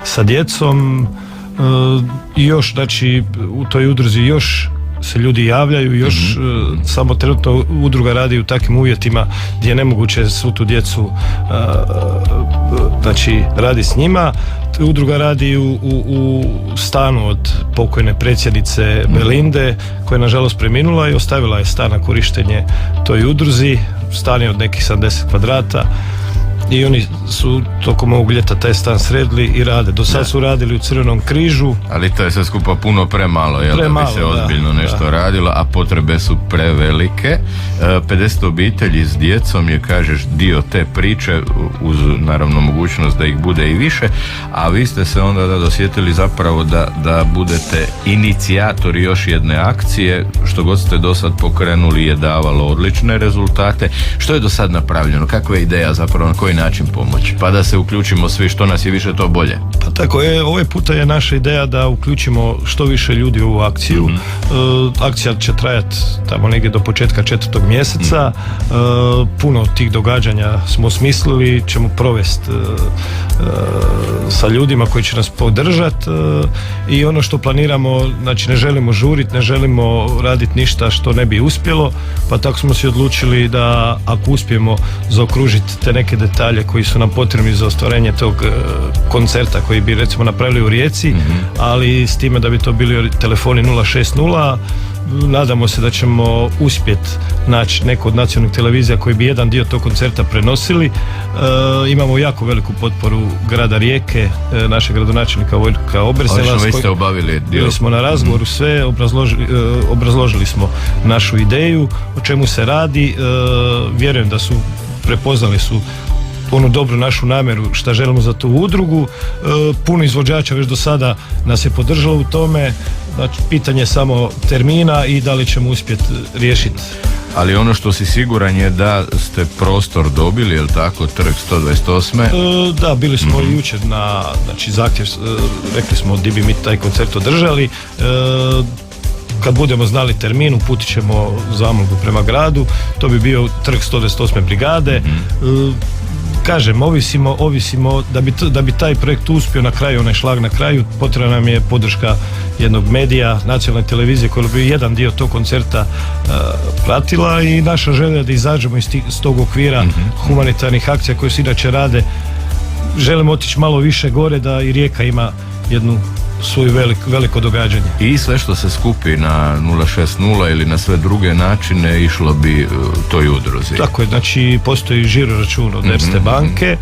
sa djecom i još, znači u toj udruzi još se ljudi javljaju, još samo trenutno udruga radi u takvim uvjetima gdje je nemoguće svu tu djecu znači radi s njima. Udruga radi u stanu od pokojne predsjednice Belinde koja je nažalost preminula i ostavila je stan na korištenje toj udruzi. Stan je od nekih 70 kvadrata i oni su tokom ovog ljeta taj stan sredili i rade. Do sad su radili u Crvenom križu. Ali to je sve skupa puno premalo, jel, da bi se ozbiljno nešto radilo, a potrebe su prevelike. 50 obitelji s djecom je, kažeš, dio te priče, uz naravno mogućnost da ih bude i više, a vi ste se onda dosjetili zapravo da budete inicijatori još jedne akcije. Što god ste do sad pokrenuli je davalo odlične rezultate. Što je do sad napravljeno? Kakva je ideja zapravo, na koji način pomoći? Pa da se uključimo svi, što nas je više to bolje. Pa tako je, ovaj puta je naša ideja da uključimo što više ljudi u ovu akciju. Akcija će trajati tamo negdje do početka 4. mjeseca. Puno tih događanja smo osmislili, ćemo provesti sa ljudima koji će nas podržati i ono što planiramo, znači ne želimo žuriti, ne želimo raditi ništa što ne bi uspjelo, pa tako smo se odlučili da ako uspijemo zaokružiti te neke detalje koji su nam potrebni za ostvarenje tog koncerta koji bi recimo napravili u Rijeci, ali s time da bi to bili telefoni 060. Nadamo se da ćemo uspjeti naći neku od nacionalnih televizija koji bi jedan dio tog koncerta prenosili. Imamo jako veliku potporu grada Rijeke, našeg gradonačelnika Vojka Obersela. Bili smo na razgovoru sve, obrazložili smo našu ideju, o čemu se radi. Vjerujem da su prepoznali su onu dobru našu namjeru šta želimo za tu udrugu. Puno izvođača već do sada nas je podržalo u tome, znači pitanje samo termina i da li ćemo uspjeti riješiti. Ali ono što si siguran je da ste prostor dobili, je li tako, trg 128? Da, bili smo jučer na, znači zahtjev, rekli smo di bi mi taj koncert održali. Kad budemo znali termin, uputit ćemo zamolbu prema gradu, to bi bio trg 128. brigade. Kažem, ovisimo da bi taj projekt uspio na kraju, onaj šlag na kraju, potrebna nam je podrška jednog medija, nacionalne televizije koja bi jedan dio tog koncerta pratila i naša želja da izađemo iz tog okvira humanitarnih akcija koje se inače rade. Želimo otići malo više gore da i Rijeka ima jednu svoju veliko događanje. I sve što se skupi na 060 ili na sve druge načine išlo bi toj udruzi. Tako je, znači postoji žiro račun od Erste banke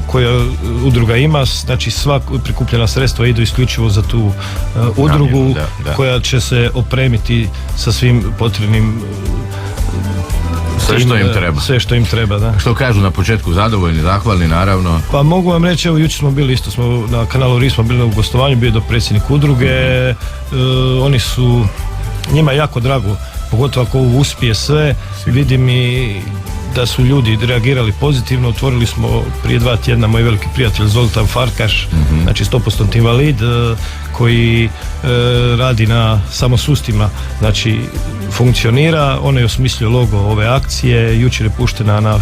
koja udruga ima, znači sva prikupljena sredstva idu isključivo za tu udrugu koja će se opremiti sa svim potrebnim sve što im treba, da. Što kažu na početku, zadovoljni, zahvalni, naravno? Pa mogu vam reći, evo jučer smo bili isto, smo na kanalu RIS smo bili na gostovanju, bio je dopredsjednik udruge, oni su, njima je jako drago, pogotovo ako ovo uspije sve, vidim i da su ljudi reagirali pozitivno. Otvorili smo prije 2 tjedna moj veliki prijatelj Zoltan Farkaš, znači 100% invalid, koji radi na samosustima, znači funkcionira. On je osmislio logo ove akcije, jučer je puštena na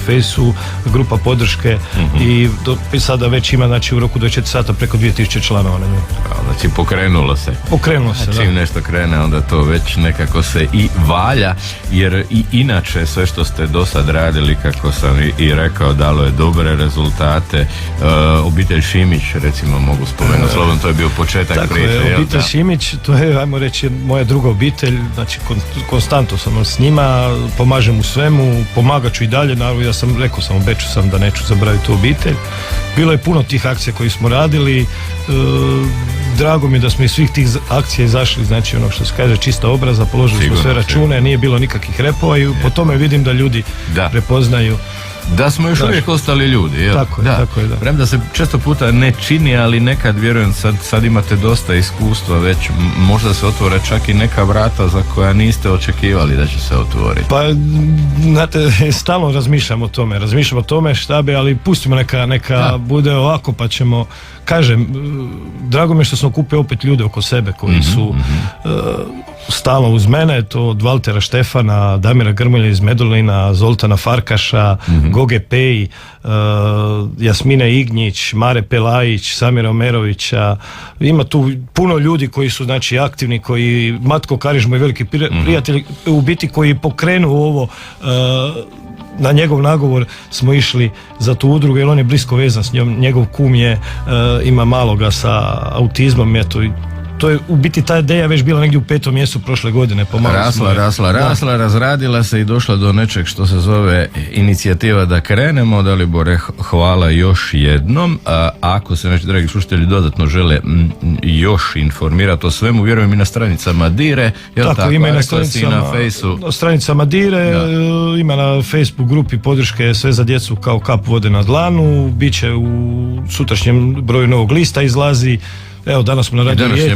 Fejsu grupa podrške i sada već ima, znači u roku 24 sata preko 2000 članova na njoj. Znači pokrenulo se. Čim nešto krene, onda to već nekako se i valja, jer i inače sve što ste do sad radili, kako sam i rekao, dalo je dobre rezultate. Obitelj Šimić, recimo, mogu spomenuti, slobodno, to je bio početak priče. Obitelj Šimić, to je, ajmo reći, moja druga obitelj, znači konstantno sam s njima, pomažem u svemu, pomagat ću i dalje, naravno ja sam rekao sam, obećao sam da neću zaboraviti tu obitelj. Bilo je puno tih akcija koji smo radili, drago mi je da smo iz svih tih akcija izašli, znači ono što se kaže čista obraza, položili smo sve račune, nije bilo nikakvih repova i po tome vidim da ljudi prepoznaju da smo još uvijek ostali ljudi, jel? Tako je, da. Premda se često puta ne čini, ali nekad, vjerujem, sad imate dosta iskustva već, možda se otvore čak i neka vrata za koja niste očekivali da će se otvoriti. Pa, znate, stalno razmišljam o tome šta bi, ali pustimo neka bude ovako, pa ćemo, kažem, drago mi je što smo kupili opet ljude oko sebe koji su stalno uz mene, to od Valtera Štefana, Damira Grmulja iz Medulina, Zoltana Farkaša, Goge Pej, Jasmine Ignjić, Mare Pelajić, Samira Omerovića. Ima tu puno ljudi koji su znači aktivni, koji Matko Kariš, moj veliki prijatelj, u biti koji pokrenu ovo. Na njegov nagovor smo išli za tu udrugu jer on je blisko vezan s njom, njegov kum ima maloga sa autizmom, eto, to je u biti ta ideja već bila negdje u 5. mjesecu prošle godine. Rasla, razradila se i došla do nečeg što se zove inicijativa Da krenemo. Dalibore, hvala još jednom. Ako se naši dragi slušatelji dodatno žele još informirati o svemu, vjerujem i na stranicama Dire. Tako, ima i na stranicama Dire, ima na Facebook grupi podrške Sve za djecu kao kap vode na dlanu, bit će u sutrašnjem broju Novog lista izlazi. Evo, danas smo na Radio Rijeci.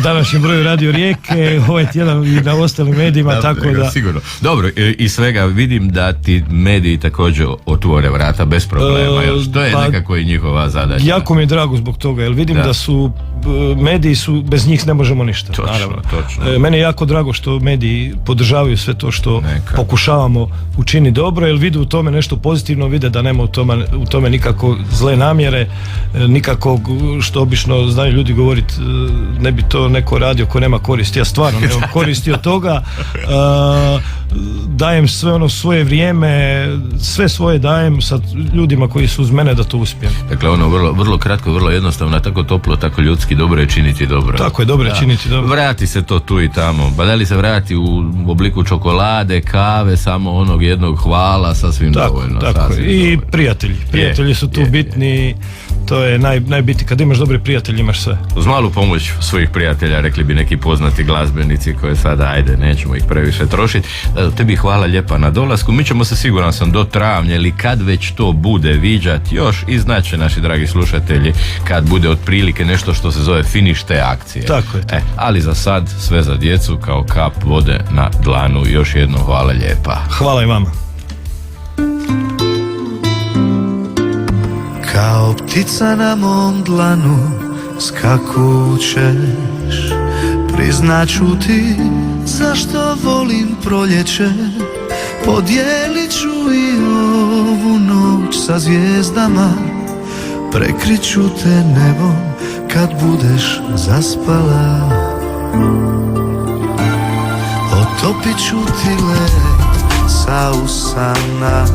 Današnjem broju Radio Rijeke, ovaj tjedan i na ostalim medijima, tako da... Sigurno. Dobro, i svega vidim da ti mediji također otvore vrata bez problema, što je nekako i njihova zadaća. Jako mi je drago zbog toga, jer vidim da su mediji bez njih ne možemo ništa. Točno. Meni je jako drago što mediji podržavaju sve to što pokušavamo učiniti dobro, jer vide u tome nešto pozitivno, vide da nema u tome nikako zle namjere, nikako što obično znaju ljudi govoriti, ne bi to neko radio ko nema koristi. Ja stvarno nemam koristi od toga. Dajem sve ono svoje vrijeme, sve svoje dajem sa ljudima koji su uz mene da to uspijem. Dakle, ono vrlo kratko, vrlo jednostavno, tako toplo, tako ljudski, dobro je činiti dobro. Tako je, dobro je činiti dobro. Vrati se to tu i tamo. Pa da li se vrati u obliku čokolade, kave, samo onog jednog hvala, sasvim dovoljno. Tako je. I prijatelji su tu bitni. To je najbitnije, kad imaš dobre prijatelje imaš sve. Uz malu pomoć svojih prijatelja, rekli bi neki poznati glazbenici koje sada, ajde, nećemo ih previše trošiti. Tebi hvala lijepa na dolasku. Mi ćemo se, siguran sam, do travnja ili kad već to bude viđati još i znaće naši dragi slušatelji kad bude otprilike nešto što se zove finiš te akcije. Tako je. Ali za sad sve za djecu kao kap vode na dlanu. Još jednom hvala lijepa. Hvala i vama. Kao ptica na mom dlanu skakućeš, priznaću ti zašto volim proljeće, podijelit ću i ovu noć sa zvijezdama, prekriću te nebom kad budeš zaspala, otopit ću ti led sa usana.